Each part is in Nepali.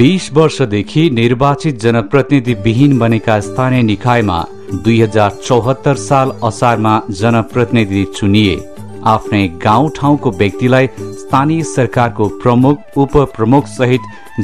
20 वर्षदेखि निर्वाचित जनप्रतिनिधि विहीन बनेका स्थानीय निकायमा 2074 साल असारमा जनप्रतिनिधि चुनिए। आफ्नै गाउँठाउँको व्यक्तिलाई स्थानीय सरकारको प्रमुख उपप्रमुख सहित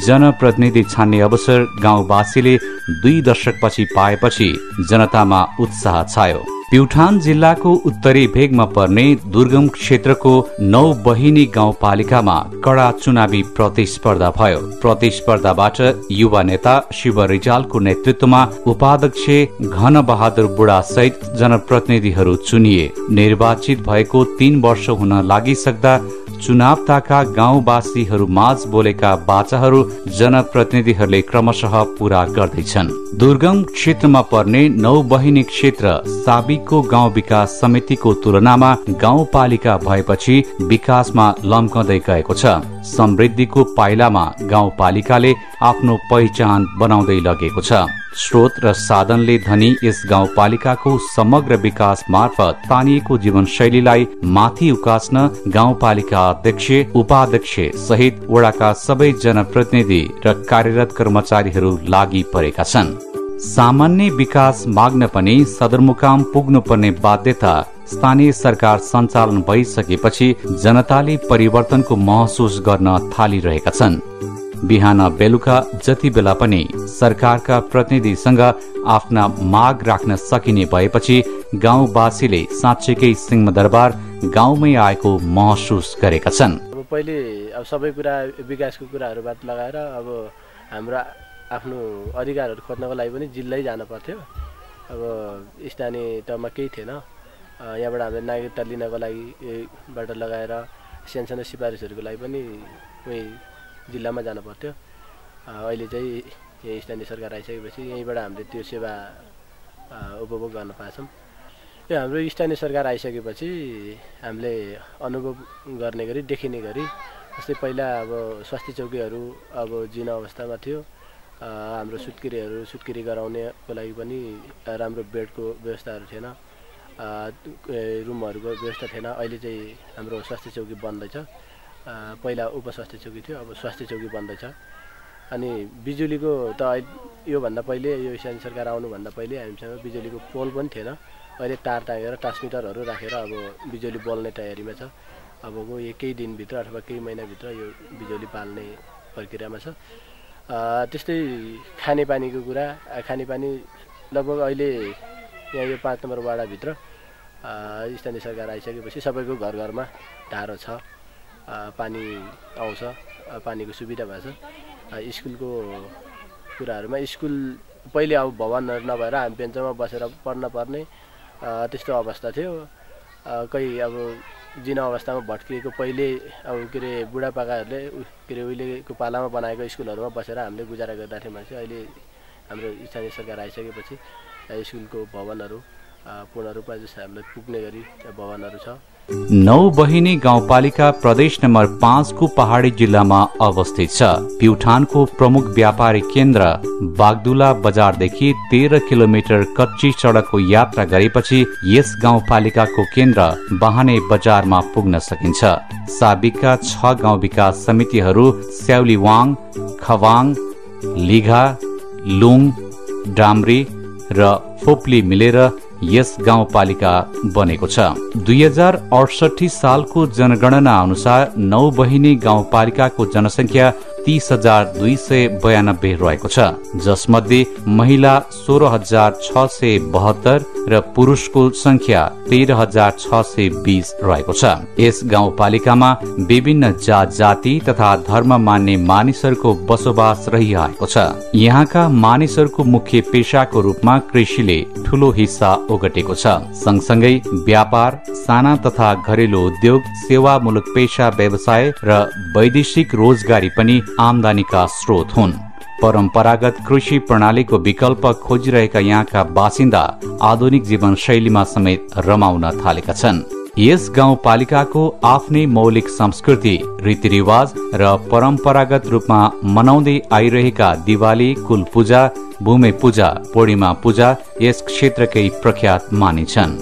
जनप्रतिनिधि छान्ने अवसर गाउँवासीले 2 दशकपछि पाएपछि जनतामा उत्साह छायो। प्युठान जिल्लाको उत्तरी भेगमा पर्ने दुर्गम क्षेत्रको 9 बहिनी गाउँपालिकामा कडा चुनावी प्रतिस्पर्धा भयो। प्रतिस्पर्धाबाट युवा नेता शिव रिजालको नेतृत्वमा उपाध्यक्ष घन बहादुर बुढा सहित जनप्रतिनिधिहरू चुनिए। निर्वाचित भएको 3 वर्ष हुन लागिसक्दा चुनावताका गाउँवासीहरू माझ बोलेका बाचाहरू जनप्रतिनिधिहरूले क्रमशः पूरा गर्दैछन्। दुर्गम क्षेत्रमा पर्ने 9 बहिनी क्षेत्र साबिकको गाउँ विकास समितिको तुलनामा गाउँपालिका भएपछि विकासमा लम्कँदै गएको छ। समृद्धिको पाइलामा गाउँपालिकाले आफ्नो पहिचान बनाउँदै लगेको छ। स्रोत र साधनले धनी यस गाउँपालिकाको समग्र विकास मार्फत स्थानीयको जीवनशैलीलाई माथि उकास्न गाउँपालिका अध्यक्ष उपाध्यक्ष सहित वडाका सबै जनप्रतिनिधि र कार्यरत कर्मचारीहरू लागि परेका छन्। सामान्य विकास माग्न पनि सदरमुकाम पुग्नुपर्ने बाध्यता स्थानीय सरकार सञ्चालन भइसकेपछि जनताले परिवर्तनको महसुस गर्न थालिरहेका छन्। बिहान बेलुका जति बेला पनि सरकारका प्रतिनिधिसँग आफ्ना माग राख्न सकिने भएपछि गाउँवासीले साँच्चैकै सिंहदरबार गाउँमै आएको महसुस गरेका छन्। अब पहिले सबै कुरा विकासको कुराहरू बात लगाएर अब हाम्रो आफ्नो अधिकारहरू खोज्नको लागि पनि जिल्लै जान पर्थ्यो। अब स्थानीय तहमा केही थिएन। यहाँबाट हामीले नागरिकता लिनको लागि बाट लगाएर सानसानो सिफारिसहरूको लागि पनि उही जिल्लामा जानु पर्थ्यो। अहिले चाहिँ यहाँ स्थानीय सरकार आइसकेपछि यहीँबाट हामीले त्यो सेवा उपभोग गर्न पाछौँ। यो हाम्रो स्थानीय सरकार आइसकेपछि हामीले अनुभव गर्ने गरी देखिने गरी जस्तै पहिला अब स्वास्थ्य चौकीहरू अब जीर्ण अवस्थामा थियो। हाम्रो सुत्केरी गराउनेको लागि पनि राम्रो बेडको व्यवस्थाहरू थिएन, रुमहरूको व्यवस्था थिएन। अहिले चाहिँ हाम्रो स्वास्थ्य चौकी बन्दैछ। पहिला उपस्वास्थ्य चौकी थियो, अब स्वास्थ्य चौकी बन्दैछ। अनि बिजुलीको त योभन्दा पहिले यो स्थानीय सरकार आउनुभन्दा पहिले हामीसँग बिजुलीको पोल पनि थिएन। अहिले तार टाँगेर ट्रान्समिटरहरू राखेर अब बिजुली बल्ने तयारीमा छ। अब केही दिनभित्र अथवा केही महिनाभित्र यो बिजुली पाल्ने प्रक्रियामा छ। त्यस्तै खानेपानीको कुरा, खानेपानी लगभग अहिले यहाँ यो 5 नम्बर वाडाभित्र स्थानीय सरकार आइसकेपछि सबैको घर घरमा ढारो छ, पानी आउँछ, पानीको सुविधा भएको छ। स्कुलको कुराहरूमा स्कुल पहिले अब भवनहरू नभएर हामी बेन्चमा बसेर पढ्न पर्ने त्यस्तो अवस्था थियो। कोही अब जीर्ण अवस्थामा भट्किएको पहिले अब के अरे बुढापाकाहरूले के अरे उहिलेको पालामा बनाएको स्कुलहरूमा बसेर हामीले गुजारा गर्दा थियौँ भने चाहिँ अहिले हाम्रो स्थानीय सरकार आइसकेपछि स्कुलको भवनहरू पूर्ण रूपमा जस्तो हामीलाई पुग्ने गरी भवनहरू छ। 9 बहिनी गाउँपालिका प्रदेश नम्बर 5 को पहाडी जिल्लामा अवस्थित छ। प्युठानको प्रमुख व्यापारिक केन्द्र बागदुला बजारदेखि 13 किलोमिटर कच्ची सडकको यात्रा गरेपछि यस गाउँपालिकाको केन्द्र बहाने बजारमा पुग्न सकिन्छ। साबिकका 6 गाउँ विकास समितिहरू स्याउलीवाङ, खवाङ, लिघा, लुङ, डाम्री र फोप्ली मिलेर यस गाउँपालिका बनेको छ। 2068 सालको जनगणना अनुसार 9 बहिनी गाउँपालिकाको जनसंख्या 30,292 रहेको छ, जसमध्ये महिला 16,672 र पुरुषको संख्या 13,620 रहेको छ। यस गाउँपालिकामा विभिन्न जात जाति तथा धर्म मान्ने मानिसहरूको बसोबास रहिआएको छ। यहाँका मानिसहरूको मुख्य पेशाको रूपमा कृषिले ठूलो हिस्सा ओगटेको छ। सँगसँगै व्यापार, साना तथा घरेलु उद्योग, सेवामूलक पेशा, व्यवसाय र वैदेशिक रोजगारी पनि आमदानीका स्रोत हुन्। परम्परागत कृषि प्रणालीको विकल्प खोजिरहेका यहाँका बासिन्दा आधुनिक जीवनशैलीमा समेत रमाउन थालेका छन्। यस गाउँपालिकाको आफ्नै मौलिक संस्कृति, रीतिरिवाज र परम्परागत रूपमा मनाउँदै आइरहेका दिवाली, कुल पूजा, भूमि पूजा, पूर्णिमा पूजा यस क्षेत्रकै प्रख्यात मानिन्छन्।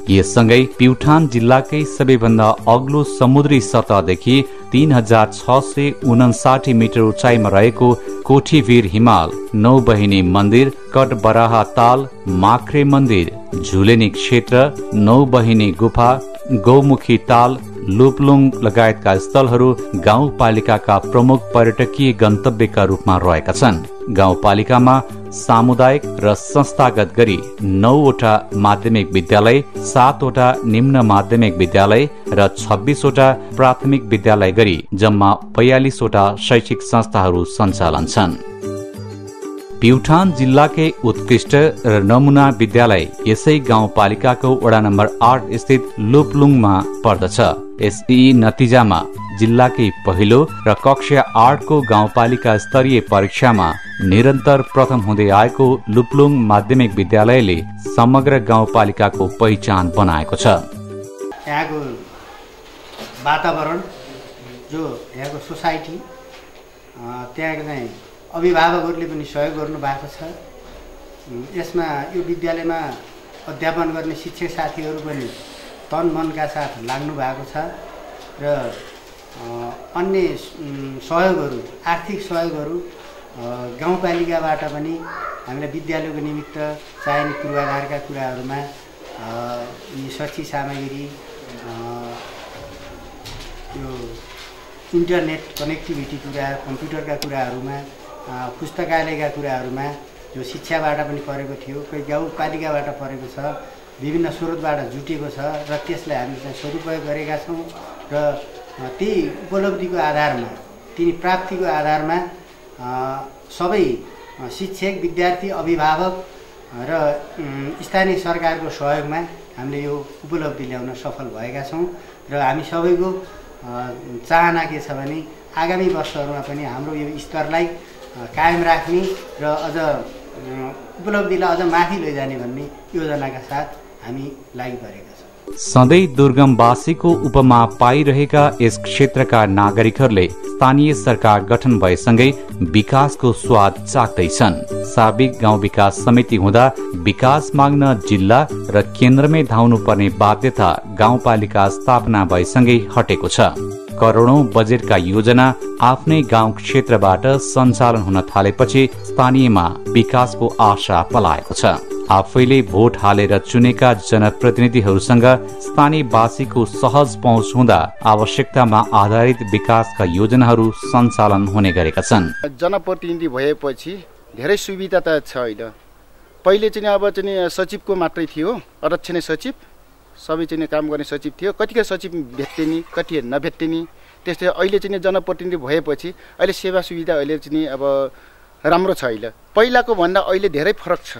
यससँगै प्युठान जिल्लाकै सबैभन्दा अग्लो समुद्री सतहदेखि 3659 मिटर उचाइमा रहेको कोठीवीर हिमाल, नौबहिनी मन्दिर, कटबराहा ताल, माख्रे मन्दिर, झुलेनी क्षेत्र, नौबहिनी गुफा, गौमुखी ताल, लुपलुङ लगायतका स्थलहरू गाउँपालिकाका प्रमुख पर्यटकीय गन्तव्यका रूपमा रहेका छन्। गाउँपालिकामा सामुदायिक र संस्थागत गरी 9वटा माध्यमिक विद्यालय, 7वटा निम्न माध्यमिक विद्यालय र 26वटा प्राथमिक विद्यालय गरी जम्मा 42वटा शैक्षिक संस्थाहरू सञ्चालन छन्। प्युठान जिल्लाकै उत्कृष्ट र नमुना विद्यालय यसै गाउँपालिकाको वडा नम्बर 8 स्थित लुपलुङमा पर्दछ। यसै नतिजामा जिल्लाकै पहिलो र कक्षा 8 को गाउँपालिका स्तरीय परीक्षामा निरन्तर प्रथम हुँदै आएको लुपलुङ माध्यमिक विद्यालयले समग्र गाउँपालिकाको पहिचान बनाएको छ। यहाँको वातावरण, जो यहाँको सोसाइटी, त्यहाँको चाहिँ अभिभावकहरूले पनि सहयोग गर्नु भएको छ। यसमा यो विद्यालयमा अध्यापन गर्ने शिक्षक साथीहरू पनि तन मनका साथ लाग्नु भएको छ र अन्य सहयोगहरू, आर्थिक सहयोगहरू गाउँपालिकाबाट पनि हामीलाई विद्यालयको निमित्त चाहिने पूर्वाधारका कुराहरूमा यी शैक्षिक सामग्री, यो इन्टरनेट कनेक्टिभिटी कुरा, कम्प्युटरका कुराहरूमा, पुस्तकालयका कुराहरूमा जो शिक्षाबाट पनि परेको थियो, कोही गाउँपालिकाबाट परेको छ, विभिन्न स्रोतबाट जुटेको छ र त्यसलाई हामीले चाहिँ सदुपयोग गरेका छौँ र ती उपलब्धिको आधारमा, ती प्राप्तिको आधारमा सबै शिक्षक, विद्यार्थी, अभिभावक र स्थानीय सरकारको सहयोगमा हामीले यो उपलब्धि ल्याउन सफल भएका छौँ र हामी सबैको चाहना के छ भने आगामी वर्षहरूमा पनि हाम्रो यो स्तरलाई कायम राख्ने र अझ उपलब्धिलाई अझ माथि लैजाने भन्ने योजनाका साथ हामी लागिपरेका छौँ। सधैँ दुर्गमवासीको उपमा पाइरहेका यस क्षेत्रका नागरिकहरूले स्थानीय सरकार गठन भएसँगै विकासको स्वाद चाख्दैछन्। साबिक गाउँ विकास समिति हुँदा विकास माग्न जिल्ला र केन्द्रमै धाउनुपर्ने बाध्यता गाउँपालिका स्थापना भएसँगै हटेको छ। करोडौं बजेटका योजना आफ्नै गाउँ क्षेत्रबाट सञ्चालन हुन थालेपछि स्थानीयमा विकासको आशा पलाएको छ। आफैले भोट हालेर चुनेका जनप्रतिनिधिहरूसँग स्थानीयवासीको सहज पहुँच हुँदा आवश्यकतामा आधारित विकासका योजनाहरू सञ्चालन हुने गरेका छन्। जनप्रतिनिधि भएपछि धेरै सुविधा त छ होइन। पहिले चाहिँ अब चाहिँ सचिवको मात्रै थियो, अध्यक्ष नै सचिव, सबै चाहिँ काम गर्ने सचिव थियो, कतिका सचिव भेट्थे नि, कति नभेट्थे नि। त्यस्तै अहिले चाहिँ जनप्रतिनिधि भएपछि अहिले सेवा सुविधा अहिले चाहिँ अब राम्रो छ। अहिले पहिलाको भन्दा अहिले धेरै फरक छ।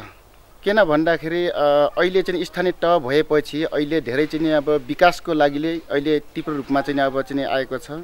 किन भन्दाखेरि अहिले चाहिँ स्थानीय तह भएपछि अहिले धेरै चाहिँ अब विकासको लागि अहिले तीव्र रूपमा चाहिँ अब चाहिँ आएको छ।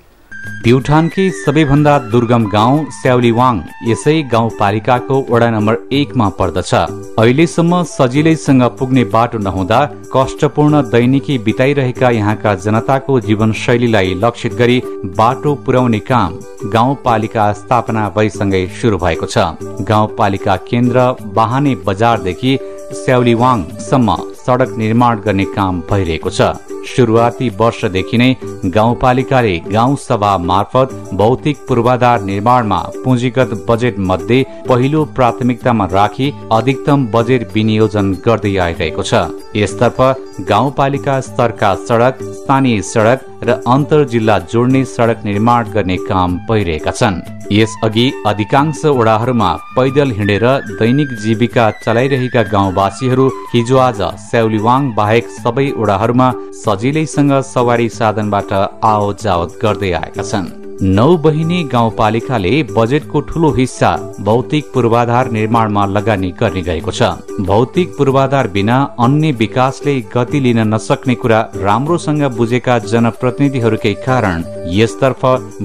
प्युठानकै सबैभन्दा दुर्गम गाउँ स्याउलीवाङ यसै गाउँपालिकाको वडा नम्बर 1 मा पर्दछ। अहिलेसम्म सजिलैसँग पुग्ने बाटो नहुँदा कष्टपूर्ण दैनिकी बिताइरहेका यहाँका जनताको जीवनशैलीलाई लक्षित गरी बाटो पुर्याउने काम गाउँपालिका स्थापना भएसँगै शुरू भएको छ। गाउँपालिका केन्द्र बाहने बजारदेखि स्याउलीवाङसम्म सडक निर्माण गर्ने काम भइरहेको छ। सुरुवाती वर्षदेखि नै गाउँपालिकाले गाउँ सभा मार्फत भौतिक पूर्वाधार निर्माणमा पुँजीगत बजेट मध्ये पहिलो प्राथमिकतामा राखी अधिकतम बजेट विनियोजन गर्दै आइरहेको छ। यसतर्फ गाउँपालिका स्तरका सडक, स्थानीय सडक र अन्तर जिल्ला जोड्ने सडक निर्माण गर्ने काम भइरहेका छन्। यसअघि अधिकांश वडाहरूमा पैदल हिँडेर दैनिक जीविका चलाइरहेका गाउँवासीहरू हिजो आज स्याउलीवाङ बाहेक सबै वडाहरूमा सजिलैसँग सवारी साधनबाट आवत जावत गर्दै आएका छन्। नौबहिनी गाउँपालिकाले बजेटको ठूलो हिस्सा भौतिक पूर्वाधार निर्माणमा लगानी गर्ने गरेको छ। भौतिक पूर्वाधार बिना अन्य विकासले गति लिन नसक्ने कुरा राम्रोसँग बुझेका जनप्रतिनिधिहरूकै कारण यसतर्फ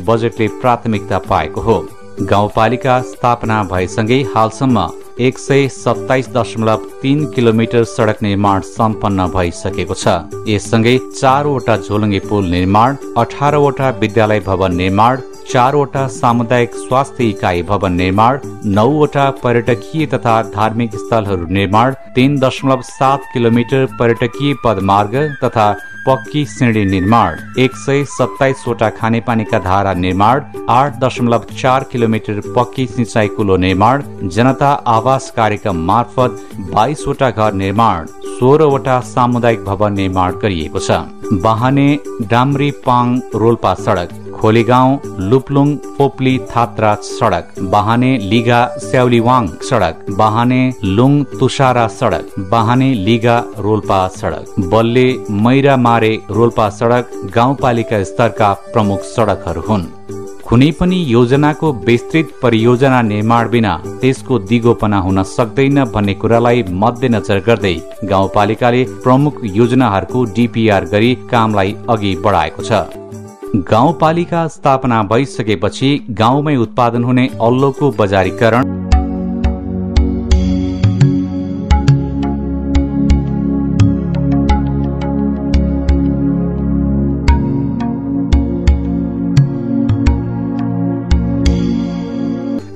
बजेटले प्राथमिकता पाएको हो। गाउँपालिका स्थापना भएसँगै हालसम्म 127.3 किलोमिटर सडक निर्माण सम्पन्न भइसकेको छ। यससँगै 4 वटा झोलुङ्गे पुल निर्माण, 18 वटा विद्यालय भवन निर्माण, 4वटा सामुदायिक स्वास्थ्य इकाई भवन निर्माण, 9वटा पर्यटकीय तथा धार्मिक स्थलहरू निर्माण, 3.7 किलोमिटर पर्यटकीय पदमार्ग तथा पक्की सिँढी निर्माण, 127वटा खानेपानीका धारा निर्माण, 8.4 किलोमिटर पक्की सिंचाई कुलो निर्माण, जनता आवास कार्यक्रम मार्फत 22वटा घर निर्माण, 16वटा सामुदायिक भवन निर्माण गरिएको छ। बाहने डाम्री पाङ रोल्पा सडक, खोलेगाउँ लुप्लुङ पोप्ली थात्रा सडक, बाहने लिगा स्याउलीवाङ सडक, बाहने लुङ तुषारा सडक, बाहने लिगा रोल्पा सडक, बल्ले मैरा मारे रोल्पा सडक गाउँपालिका स्तरका प्रमुख सडकहरू हुन्। कुनै पनि योजनाको विस्तृत परियोजना निर्माण बिना त्यसको दिगोपना हुन सक्दैन भन्ने कुरालाई मध्यनजर गर्दै गाउँपालिकाले प्रमुख योजनाहरूको डीपीआर गरी कामलाई अघि बढाएको छ। गाउँपालिका स्थापना भइसकेपछि गाउँमै उत्पादन हुने अल्लोको बजारीकरण,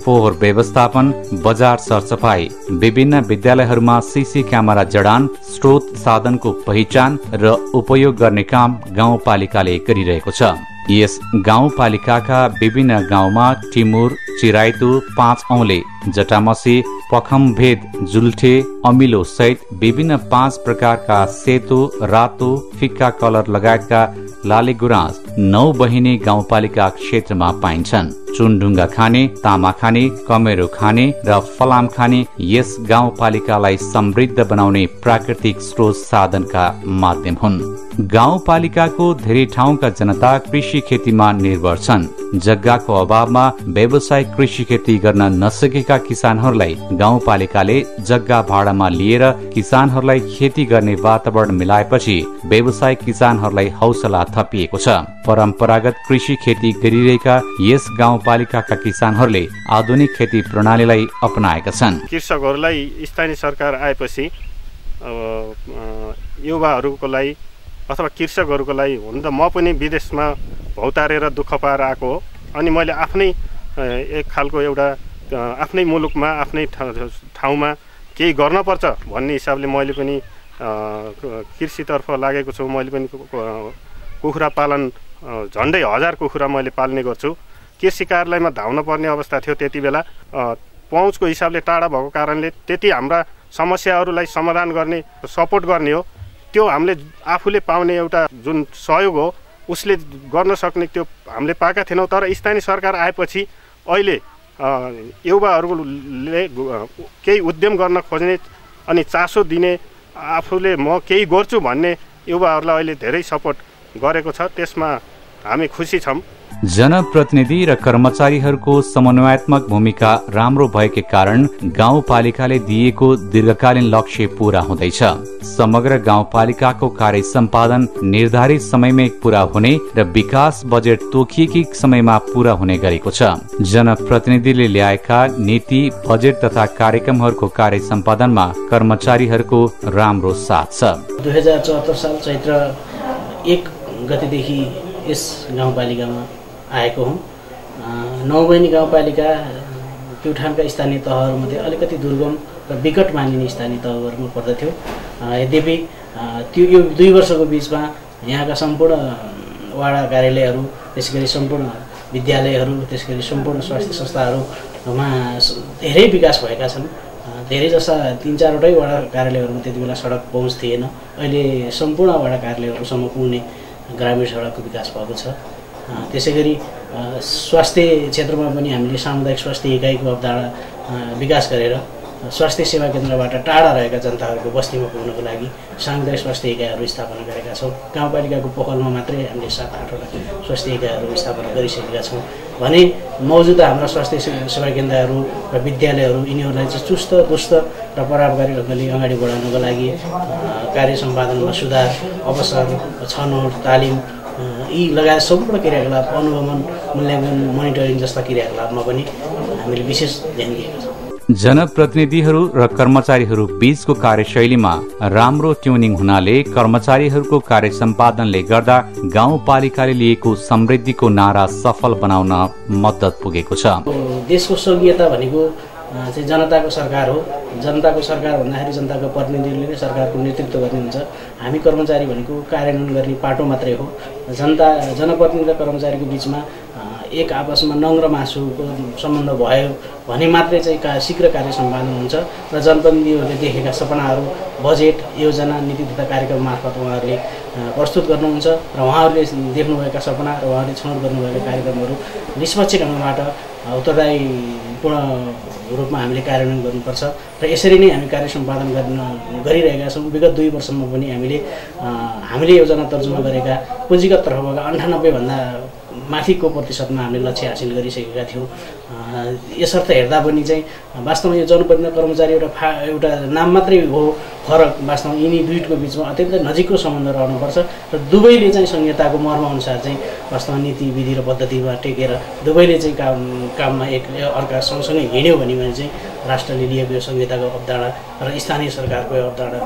फोहोर व्यवस्थापन, बजार सरसफाई, विभिन्न विद्यालयहरूमा सीसी क्यामेरा जडान, स्रोत साधनको पहिचान र उपयोग गर्ने काम गाउँपालिकाले गरिरहेको छ। यस गाउँपालिकाका विभिन्न गाउँमा टिमुर, चिराइतु, 5 औले, जटामसी, पखमभेद, जुल्ठे, अमिलो सहित विभिन्न 5 प्रकारका सेतो, रातो, फिक्का कलर लगायतका लाले गुराँस 9 बहिनी गाउँपालिका क्षेत्रमा पाइन्छन्। चुनढुङ्गा खाने, तामा खाने, कमेरो खाने र फलाम खाने यस गाउँपालिकालाई समृद्ध बनाउने प्राकृतिक स्रोत साधनका माध्यम हुन्। गाउँपालिकाको धेरै ठाउँका जनता कृषि खेतीमा निर्भर छन्। जग्गाको अभावमा व्यावसायिक कृषि खेती गर्न नसकेका किसानहरूलाई गाउँपालिकाले जग्गा भाडामा लिएर किसानहरूलाई खेती गर्ने वातावरण मिलाएपछि व्यावसायिक किसानहरूलाई हौसला थपिएको छ। परम्परागत कृषि खेती गरिरहेका यस गाउँपालिकाका किसानहरूले आधुनिक खेती प्रणालीलाई अपनाएका छन्। कृषकहरूलाई स्थानीय सरकार आएपछि युवाहरूको लागि अथवा कृषकहरूको लागि हुन त म पनि विदेशमा भौतारेर दुःख पाएर आएको हो, अनि मैले आफ्नै एक खालको एउटा आफ्नै मुलुकमा आफ्नै ठाउँमा केही गर्नुपर्छ भन्ने हिसाबले मैले पनि कृषितर्फ लागेको छु। मैले पनि कुखुरा पालन झन्डै 1000 कुखुरा मैले पाल्ने गर्छु। कृषि कार्यालयमा धाउन पर्ने अवस्था थियो त्यति बेला, पहुँचको हिसाबले टाढा भएको कारणले त्यति हाम्रा समस्याहरूलाई समाधान गर्ने सपोर्ट गर्ने हो त्यो हामीले आफूले पाउने एउटा जुन सहयोग हो उसले गर्न सक्ने त्यो हामीले पाएका थिएनौँ। तर स्थानीय सरकार आएपछि अहिले युवाहरूले केही उद्यम गर्न खोज्ने अनि चासो दिने, आफूले म केही गर्छु भन्ने युवाहरूलाई अहिले धेरै सपोर्ट गरेको छ, त्यसमा हामी खुसी छौँ। जनप्रतिनिधि र कर्मचारीहरूको समन्वयात्मक भूमिका राम्रो भएकै कारण गाउँपालिकाले दिएको दीर्घकालीन लक्ष्य पूरा हुँदैछ। समग्र गाउँपालिकाको कार्य सम्पादन निर्धारित समयमै पूरा हुने र विकास बजेट तोकिएकै समयमा पूरा हुने गरेको छ। जनप्रतिनिधिले ल्याएका नीति, बजेट तथा कार्यक्रमहरूको कार्य सम्पादनमा कर्मचारीहरूको राम्रो साथ छ। 2074 साल चैत्र 1 गतेदेखि यस गाउँपालिकामा आएको हुँ। 9 बहिनी गाउँपालिका प्युठानका स्थानीय तहहरूमध्ये अलिकति दुर्गम र विकट मानिने स्थानीय तहहरूमा पर्दथ्यो। यद्यपि त्यो यो 2 वर्षको बिचमा यहाँका सम्पूर्ण वडा कार्यालयहरू, त्यसैगरी सम्पूर्ण विद्यालयहरू, त्यसैगरी सम्पूर्ण स्वास्थ्य संस्थाहरूमा धेरै विकास भएका छन्। धेरै जस्ता 3-4वटै वडा कार्यालयहरूमा त्यति बेला सडक पहुँच थिएन। अहिले सम्पूर्ण वडा कार्यालयहरूसम्म पुग्ने ग्रामीण सडकको विकास भएको छ। त्यसैगरी स्वास्थ्य क्षेत्रमा पनि हामीले सामुदायिक स्वास्थ्य इकाइको अवधारणा विकास गरेर स्वास्थ्य सेवा केन्द्रबाट टाढा रहेका जनताहरूको बस्तीमा पुग्नको लागि सामुदायिक स्वास्थ्य इकाइहरू स्थापना गरेका छौँ। गाउँपालिकाको पहलमा मात्रै हामीले 7-8वटा स्वास्थ्य इकाइहरू स्थापना गरिसकेका छौँ भने मौजुदा हाम्रा स्वास्थ्य सेवा केन्द्रहरू र विद्यालयहरू यिनीहरूलाई चाहिँ चुस्त दुस्त र प्रभावकारी ढङ्गले अगाडि बढाउनको लागि कार्य सम्पादनमा सुधार, अवसर, छनौट, तालिम यी लगायत सम्पूर्ण क्रियाकलाप, अनुगमन, मूल्याङ्कन, मोनिटरिङ जस्ता क्रियाकलापमा पनि हामीले विशेष ध्यान दिएका छौँ। जनप्रतिनिधिहरू र कर्मचारीहरू बीचको कार्यशैलीमा राम्रो ट्युनिङ हुनाले कर्मचारीहरूको कार्य सम्पादनले गर्दा गाउँपालिकाले लिएको समृद्धिको नारा सफल बनाउन मद्दत पुगेको छ। देशको संघीयता भनेको चाहिँ जनताको सरकार हो। जनताको सरकार भन्दाखेरि जनताको प्रतिनिधिले नै सरकारको नेतृत्व गर्ने हुन्छ। हामी कर्मचारी भनेको कार्यान्वयन गर्ने पाटो मात्रै हो। जनप्रतिनिधि र कर्मचारीको बिचमा एक आपसमा नङ र मासुको सम्बन्ध भयो भने मात्रै चाहिँ शीघ्र कार्य सम्पादन हुन्छ र जनप्रतिनिधिहरूले देखेका सपनाहरू, बजेट, योजना, नीति तथा कार्यक्रम मार्फत उहाँहरूले प्रस्तुत गर्नुहुन्छ र उहाँहरूले देख्नुभएका सपना र उहाँहरूले छनौट गर्नुभएका कार्यक्रमहरू निष्पक्ष ढङ्गबाट उत्तरदायीपूर्ण रूपमा हामीले कार्यान्वयन गर्नुपर्छ र यसरी नै हामी कार्य सम्पादन गरिरहेका छौँ। विगत 2 वर्षमा पनि हामीले योजना तर्जुमा गरेका पुँजीगत तर्फबाट 98 भन्दा माथिको प्रतिशतमा हामीले लक्ष्य हासिल गरिसकेका थियौँ। यसर्थ हेर्दा पनि चाहिँ वास्तवमा यो जनप्रतिनिधि कर्मचारी एउटा नाम मात्रै हो फरक। वास्तवमा यिनी दुईको बिचमा अत्यन्तै नजिकको सम्बन्ध रहनुपर्छ र दुवैले चाहिँ संहिताको मर्मअनुसार चाहिँ वास्तवमा नीति विधि र पद्धतिमा टेकेर दुवैले चाहिँ काममा एक अर्का सँगसँगै हिँड्यो भने चाहिँ राष्ट्रले लिएको यो संहिताको अवधारणा र स्थानीय सरकारको अवधारणा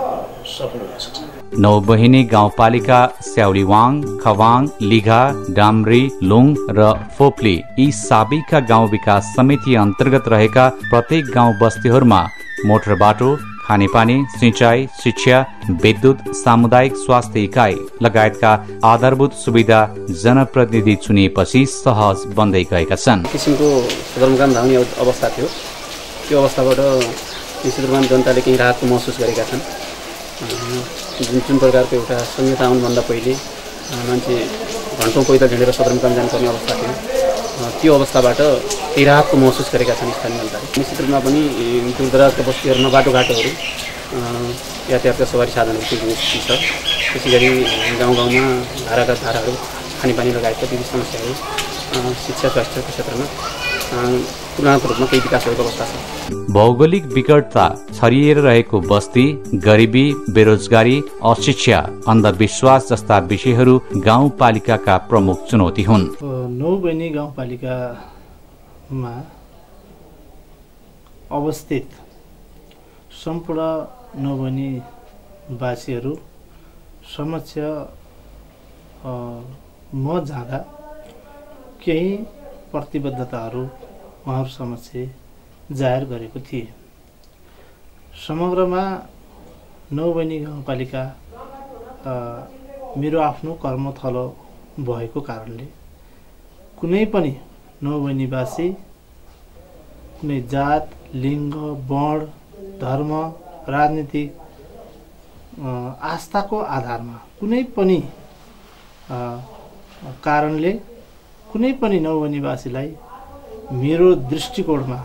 सफल हुन सक्छ। नौबहिनी गाउँपालिका स्याउलीवाङ, खवाङ, लिघा, डाम्री, लुङ र फोप्ली यी साबिकका गाउँ विकास समिति अन्तर्गत रहेका प्रत्येक गाउँ बस्तीहरूमा मोटर बाटो, खानेपानी, सिंचाई, शिक्षा, विद्युत, सामुदायिक स्वास्थ्य इकाइ लगायतका आधारभूत सुविधा जनप्रतिनिधि चुनिएपछि सहज बन्दै गएका छन्। किसिमको सदरमुकाम धाउने अवस्था थियो। त्यो अवस्थाबाट निश्चित रूपमा जनताले केही राहतको महसुस गरेका छन्। जुन प्रकारको एउटा संहिता आउनुभन्दा पहिले मान्छे घन्टौँ पैदल हिँडेर सदरमुकाम जानुपर्ने अवस्था थियो, त्यो अवस्थाबाट केही राहतको महसुस गरेका छन् स्थानीय जनताले। निश्चित रूपमा पनि दूरदराजका बस्तीहरूमा बाटोघाटोहरू, यातायातका सवारी साधनहरू पुग्ने स्थिति छ। त्यसै गरी गाउँमा धाराहरू, खानेपानी लगायतका विविध समस्याहरू, शिक्षा स्वास्थ्यको क्षेत्रमा तुलनात्मक रूपमा केही विकास भएको अवस्था छ। भौगोलिक विकटता, छरिएर रहेको बस्ती, गरिबी, बेरोजगारी, अशिक्षा, अन्धविश्वास जस्ता विषयहरू गाउँपालिकाका प्रमुख चुनौती हुन्। नौबहिनी गाउँपालिकामा अवस्थित सम्पूर्ण नौबहिनीवासीहरू समक्ष म जाँदा केही प्रतिबद्धताहरू उहाँहरू समक्ष जाहेर गरेको थिए। समग्रमा नौबहिनी गाउँपालिका मेरो आफ्नो कर्मथलो भएको कारणले कुनै पनि नौबहिनीवासी कुनै जात, लिङ्ग, वर्ण, धर्म, राजनीतिक आस्थाको आधारमा कुनै पनि कारणले कुनै पनि नौबहिनीवासीलाई मेरो दृष्टिकोणमा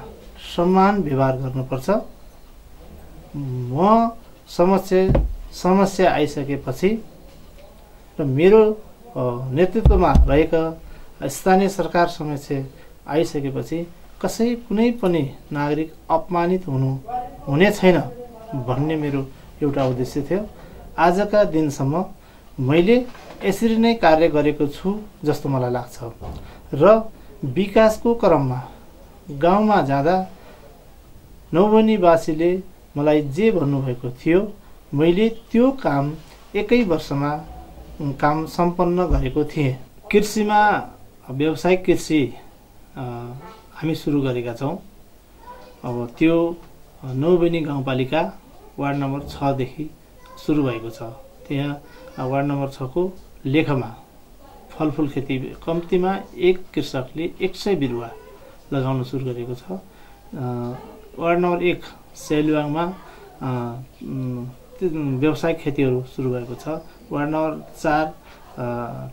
सम्मान व्यवहार गर्नुपर्छ। म समस्या आइसकेपछि र मेरो नेतृत्वमा रहेका स्थानीय सरकार समक्ष आइसकेपछि कुनै पनि नागरिक अपमानित हुने छैन भन्ने मेरो एउटा उद्देश्य थियो। आजका दिनसम्म मैले यसरी नै कार्य गरेको छु जस्तो मलाई लाग्छ र विकासको क्रममा गाउँमा जाँदा नौबहिनीवासीले मलाई जे भन्नुभएको थियो मैले त्यो काम 1 वर्षमा काम सम्पन्न गरेको थिएँ। कृषिमा व्यावसायिक कृषि हामी सुरु गरेका छौँ। अब त्यो नौबहिनी गाउँपालिका वार्ड नम्बर 6 देखि सुरु भएको छ। त्यहाँ वार्ड नम्बर 6 को लेखमा फलफुल खेती कम्तीमा एक कृषकले 100 बिरुवा लगाउन सुरु गरेको छ। वार्ड नम्बर 1 सेलुवाङमा व्यावसायिक खेतीहरू सुरु भएको छ। वार्ड नम्बर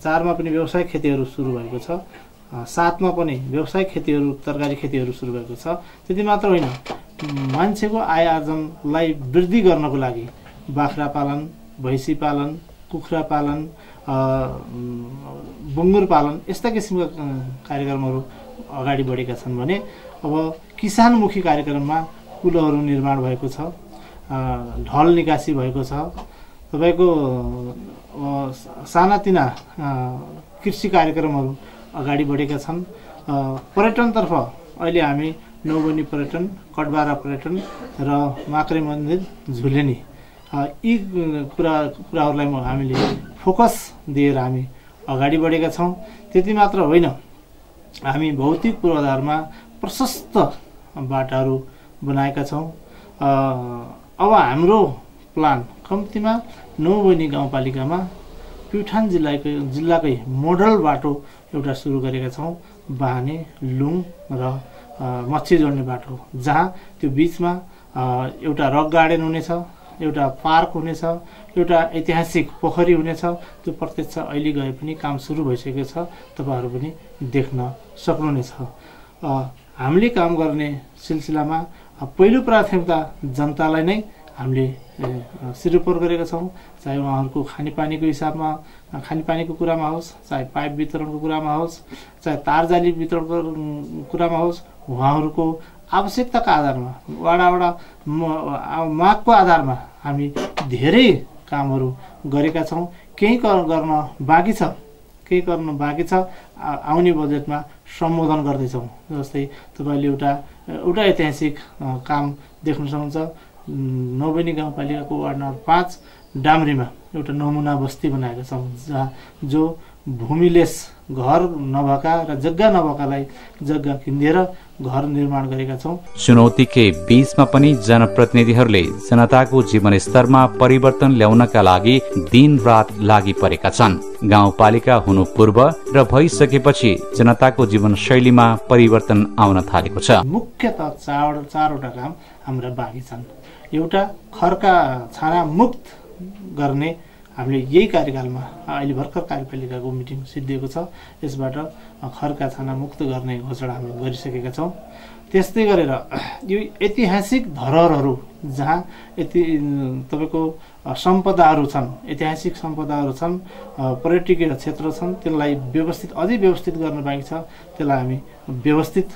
4 मा पनि व्यावसायिक खेतीहरू सुरु भएको छ। 7 मा पनि व्यावसायिक खेतीहरू, तरकारी खेतीहरू सुरु भएको छ। त्यति मात्र होइन, मान्छेको आय आर्जनलाई वृद्धि गर्नको लागि बाख्रा पालन, भैँसी पालन, कुखुरा पालन, बुङ्गुर पालन यस्ता किसिमका कार्यक्रमहरू अगाडि बढेका छन् भने अब किसानमुखी कार्यक्रममा पुलहरू निर्माण भएको छ, ढल निकासी भएको छ, तपाईको सानातिना कृषि कार्यक्रमहरू अगाडि बढेका छन्। पर्यटनतर्फ अहिले हामी नौबनी पर्यटन, कटबारा पर्यटन र माक्रे मन्दिर झुलेनी यी कुराहरूलाई हामीले फोकस दिएर हामी अगाडि बढेका छौँ। त्यति मात्र होइन, हामी भौतिक पूर्वाधारमा प्रशस्त बाटाहरू बनाएका छौँ। अब हाम्रो प्लान कम्तीमा नौबनी गाउँपालिकामा प्युठान जिल्लाकै मोडल बाटो एउटा सुरु गरेका छौँ, बाहने लुङ र मच्छी जोड्ने बाटो, जहाँ त्यो बिचमा एउटा रक गार्डन हुनेछ, एउटा पार्क हुनेछ, एउटा ऐतिहासिक पोखरी हुनेछ। त्यो प्रत्यक्ष अहिले गए पनि काम सुरु भइसकेको छ, तपाईँहरू पनि देख्न सक्नुहुनेछ। हामीले काम गर्ने सिलसिलामा पहिलो प्राथमिकता जनतालाई नै हामीले सिरोपर गरेका छौँ, चाहे उहाँहरूको खानेपानीको हिसाबमा खानेपानीको कुरामा होस्, चाहे पाइप वितरणको कुरामा होस्, चाहे तारजाली वितरणको कुरामा होस्। उहाँहरूको आवश्यकताका आधारमा वडा मागको आधारमा हामी धेरै कामहरू गरेका छौँ। केही गर्न बाँकी छ, आउने बजेटमा सम्बोधन गर्दैछौँ। जस्तै तपाईँले एउटा ऐतिहासिक काम देख्न सक्नुहुन्छ। नौबनी गाउँपालिकाको वार्ड नम्बर 5 डाम्रीमा एउटा नमुना बस्ती बनाएका छौँ, जहाँ जो भूमिलेस घर नभएका र जग्गा नभएकालाई जग्गा किनेर घर निर्माण गरेका छौँ। चुनौतीकै बीचमा पनि जनप्रतिनिधिहरूले जनताको जीवन स्तरमा परिवर्तन ल्याउनका लागि दिन रात लागि परेका छन्। गाउँपालिका हुनु पूर्व र भइसकेपछि जनताको जीवन शैलीमा परिवर्तन आउन थालेको छ। मुख्यतः चारवटा काम हाम्रा बाँकी छन्। एउटा खर्का छाना मुक्त गर्ने हामीले यही कार्यकालमा अहिले भर्खर कार्यपालिकाको मिटिङ सिद्धिएको छ। यसबाट खर्का छाना मुक्त गर्ने घोषणा हामी गरिसकेका छौँ। त्यस्तै गरेर यो ऐतिहासिक धरोहरहरू जहाँ तपाईँको सम्पदाहरू छन्, ऐतिहासिक सम्पदाहरू छन्, पर्यटकीय क्षेत्र छन्, त्यसलाई अझै व्यवस्थित गर्न बाँकी छ। त्यसलाई हामी व्यवस्थित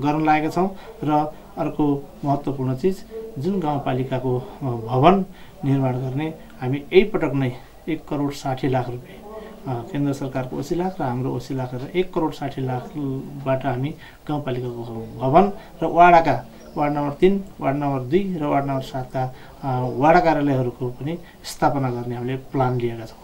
गर्न लागेका छौँ। र अर्को महत्त्वपूर्ण चिज, जुन गाउँपालिकाको भवन निर्माण गर्ने हामी यही पटक नै 1,60,00,000 रुपियाँ केन्द्र सरकारको 80 लाख र हाम्रो 80 लाख र 1,60,00,000बाट हामी गाउँपालिकाको भवन र वार्ड नम्बर 3, वार्ड नम्बर 2 र वार्ड नम्बर 7 का वाडा कार्यालयहरूको पनि स्थापना गर्ने हामीले प्लान लिएका छौँ।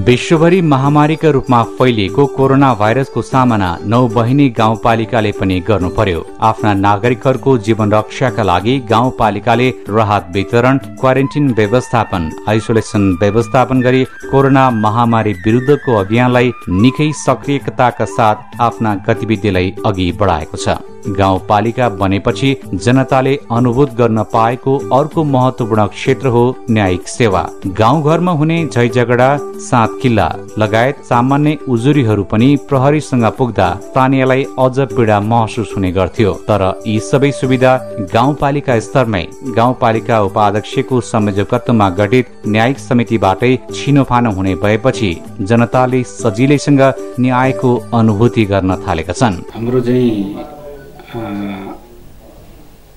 विश्वभरि महामारीका रूपमा फैलिएको कोरोना भाइरसको सामना नौबहिनी गाउँपालिकाले पनि गर्नु पर्यो। आफ्ना नागरिकहरूको जीवन रक्षाका लागि गाउँपालिकाले राहत वितरण, क्वारेन्टिन व्यवस्थापन, आइसोलेसन व्यवस्थापन गरी कोरोना महामारी विरुद्धको अभियानलाई निकै सक्रियताका साथ आफ्ना गतिविधिलाई अघि बढाएको छ। गाउँपालिका बनेपछि जनताले अनुभूत गर्न पाएको अर्को महत्वपूर्ण क्षेत्र हो न्यायिक सेवा। गाउँघरमा हुने झै झगडा, सात किल्ला लगायत सामान्य उजुरीहरू पनि प्रहरीसँग पुग्दा स्थानीयलाई अझ पीडा महसुस हुने गर्थ्यो। तर यी सबै सुविधा गाउँपालिका स्तरमै गाउँपालिका उपाध्यक्षको संयोजकत्वमा गठित न्यायिक समितिबाटै छिनोफानो हुने भएपछि जनताले सजिलैसँग न्यायको अनुभूति गर्न थालेका छन्। हाम्रो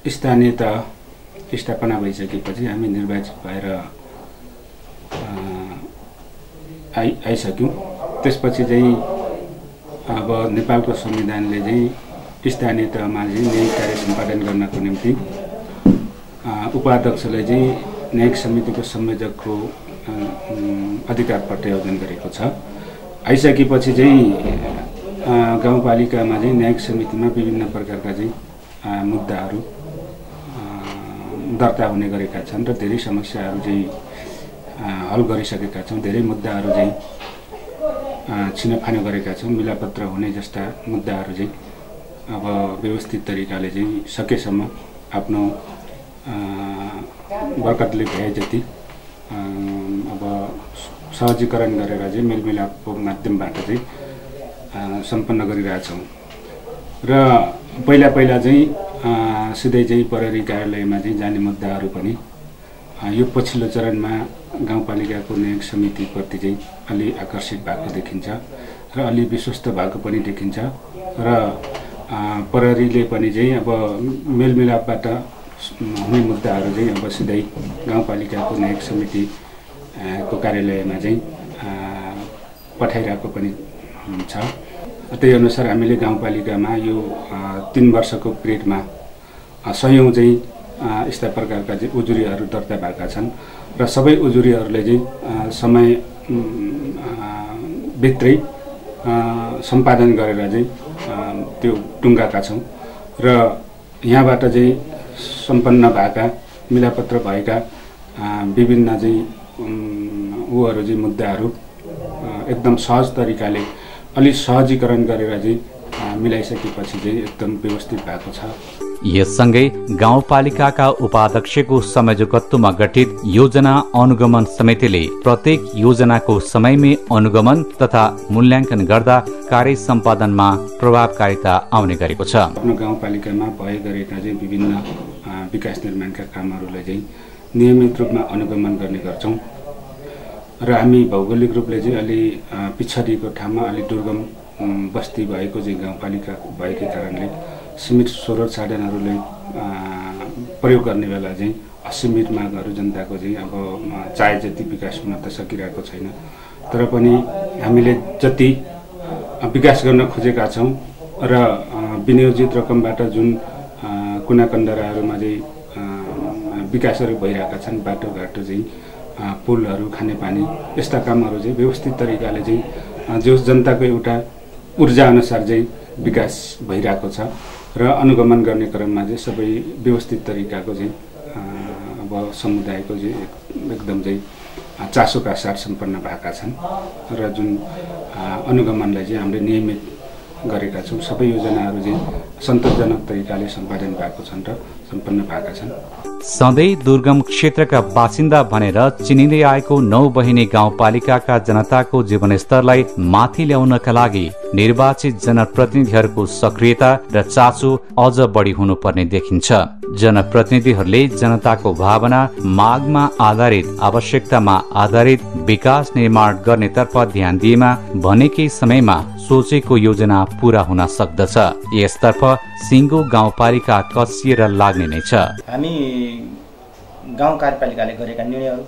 स्थानीय तह स्थापना भइसकेपछि हामी निर्वाचित भएर आइसक्यौँ। त्यसपछि चाहिँ अब नेपालको संविधानले चाहिँ स्थानीय तहमा चाहिँ न्यायिक कार्य सम्पादन गर्नको निम्ति उपाध्यक्षलाई चाहिँ न्यायिक समितिको संयोजकको अधिकार प्रत्यायोजन गरेको छ। आइसकेपछि चाहिँ गाउँपालिकामा चाहिँ न्यायिक समितिमा विभिन्न प्रकारका चाहिँ मुद्दाहरू दर्ता हुने गरेका छन् र धेरै समस्याहरू चाहिँ हल गरिसकेका छौँ। धेरै मुद्दाहरू चाहिँ छिनोफानो गरेका छौँ। मिलापत्र हुने जस्ता मुद्दाहरू चाहिँ अब व्यवस्थित तरिकाले चाहिँ सकेसम्म आफ्नो बरकतले भए जति अब सहजीकरण गरेर चाहिँ मेलमिलापको माध्यमबाट चाहिँ सम्पन्न गरिरहेछौँ। र पहिला चाहिँ सिधै चाहिँ प्रहरी कार्यालयमा चाहिँ जाने मुद्दाहरू पनि यो पछिल्लो चरणमा गाउँपालिकाको न्यायिक समितिप्रति चाहिँ अलि आकर्षित भएको देखिन्छ र अलि विश्वस्त भएको पनि देखिन्छ। र प्रहरीले पनि चाहिँ अब मेलमिलापबाट हुने मुद्दाहरू चाहिँ अब सिधै गाउँपालिकाको न्यायिक समितिको कार्यालयमा चाहिँ पठाइरहेको पनि छ। त्यही अनुसार हामीले गाउँपालिकामा यो 3 वर्षको पिरियडमा सयौं चाहिँ यस्ता प्रकारका चाहिँ उजुरीहरू दर्ता भएका छन् र सबै उजुरीहरूले चाहिँ समय भित्रै सम्पादन गरेर चाहिँ त्यो टुङ्गाका छौँ र यहाँबाट चाहिँ सम्पन्न भएका मिलापत्र भएका विभिन्न चाहिँ उहरू चाहिँ मुद्दाहरू एकदम सहज तरिकाले अलि सहजीकरण गरेर चाहिँ मिलाइसकेपछि चाहिँ एकदम व्यवस्थित भएको छ। यससँगै गाउँपालिकाका उपाध्यक्षको संयोजकत्वमा गठित योजना अनुगमन समितिले प्रत्येक योजनाको समयमै अनुगमन तथा मूल्याङ्कन गर्दा कार्य सम्पादनमा प्रभावकारिता आउने गरेको छ। आफ्नो गाउँपालिकामा भए गरेका चाहिँ विभिन्न विकास निर्माणका कामहरूलाई चाहिँ नियमित रूपमा अनुगमन गर्ने गर्छौँ र हामी भौगोलिक रूपले चाहिँ अलि पिछडिएको ठाउँमा अलि दुर्गम बस्ती भएको चाहिँ गाउँपालिका भएकै कारणले सीमित स्रोत साधनहरूले प्रयोग गर्ने बेला चाहिँ असीमित मागहरू जनताको चाहिँ अब चाहे जति विकास हुन त सकिरहेको छैन। तर पनि हामीले जति विकास गर्न खोजेका छौँ र विनियोजित रकमबाट जुन कुना कन्दराहरूमा चाहिँ विकासहरू भइरहेका छन्, बाटोघाटो चाहिँ पुलहरू, खानेपानी यस्ता कामहरू चाहिँ व्यवस्थित तरिकाले चाहिँ जो जनताको एउटा ऊर्जा अनुसार चाहिँ विकास भइरहेको छ र अनुगमन गर्ने क्रममा चाहिँ सबै व्यवस्थित तरिकाको चाहिँ अब समुदायको चाहिँ एकदम चाहिँ चासोका साथ सम्पन्न भएका छन् र जुन अनुगमनलाई चाहिँ हामीले नियमित गरेका छौँ। सबै योजनाहरू चाहिँ सन्तोषजनक तरिकाले सम्पादन भएको छन् र सम्पन्न भएका छन्। सधैँ दुर्गम क्षेत्रका बासिन्दा भनेर चिनिँदै आएको 9 बहिनी गाउँपालिकाका जनताको जीवनस्तरलाई माथि ल्याउनका लागि निर्वाचित जनप्रतिनिधिहरूको सक्रियता र चासो अझ बढी हुनुपर्ने देखिन्छ। जनप्रतिनिधिहरूले जनताको भावना, मागमा आधारित, आवश्यकतामा आधारित विकास निर्माण गर्नेतर्फ ध्यान दिएमा भनेकै समयमा सोचेको योजना पूरा हुन सक्दछ। यसतर्फ सिङ्गो गाउँपालिका कसिएर लाग्ने नै छ। हामी गाउँ कार्यपालिकाले गरेका निर्णयहरू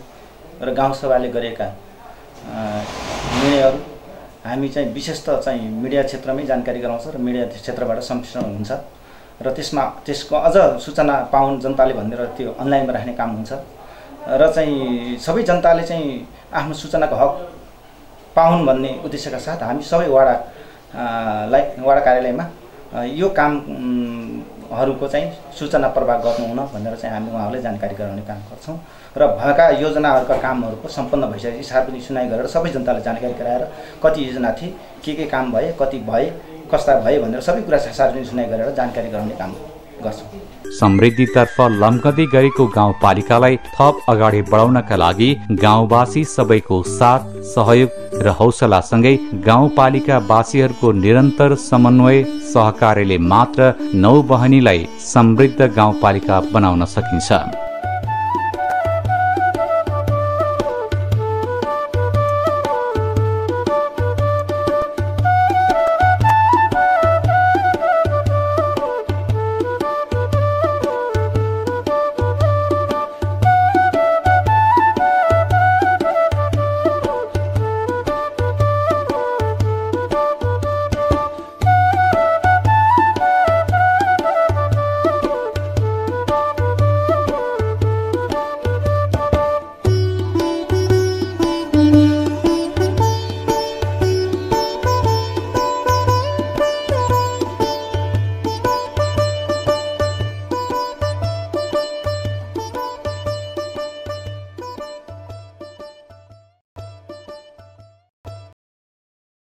र गाउँसभाले गरेका निर्णयहरू हामी चाहिँ विशेषतः चाहिँ मिडिया क्षेत्रमै जानकारी गराउँछ र मिडिया क्षेत्रबाट सम्प्रेषण हुन्छ र त्यसको अझ सूचना पाउन् जनताले भनेर त्यो अनलाइनमा राख्ने काम हुन्छ र चाहिँ सबै जनताले चाहिँ आफ्नो सूचनाको हक पाउन् भन्ने उद्देश्यका साथ हामी सबै वडा कार्यालयमा यो कामहरूको चाहिँ सूचना प्रवाह गर्नु हुन भनेर चाहिँ हामी उहाँहरूलाई जानकारी गराउने काम गर्छौँ र भएका योजनाहरूका कामहरूको सम्पन्न भइसकेपछि सार्वजनिक सुनाइ गरेर सबै जनतालाई जानकारी गराएर कति योजना थिए, के काम भए, कति भए, कस्ता भए भनेर सबै कुरा सार्वजनिक सुनाइ गरेर जानकारी गराउने काम गर्छौँ। समृद्धितर्फ लम्कदै गरेको गाउँपालिकालाई थप अगाडि बढाउनका लागि गाउँवासी सबैको साथ, सहयोग र हौसलासँगै गाउँपालिकावासीहरूको निरन्तर समन्वय सहकार्यले मात्र 9 बहिनीलाई समृद्ध गाउँपालिका बनाउन सकिन्छ।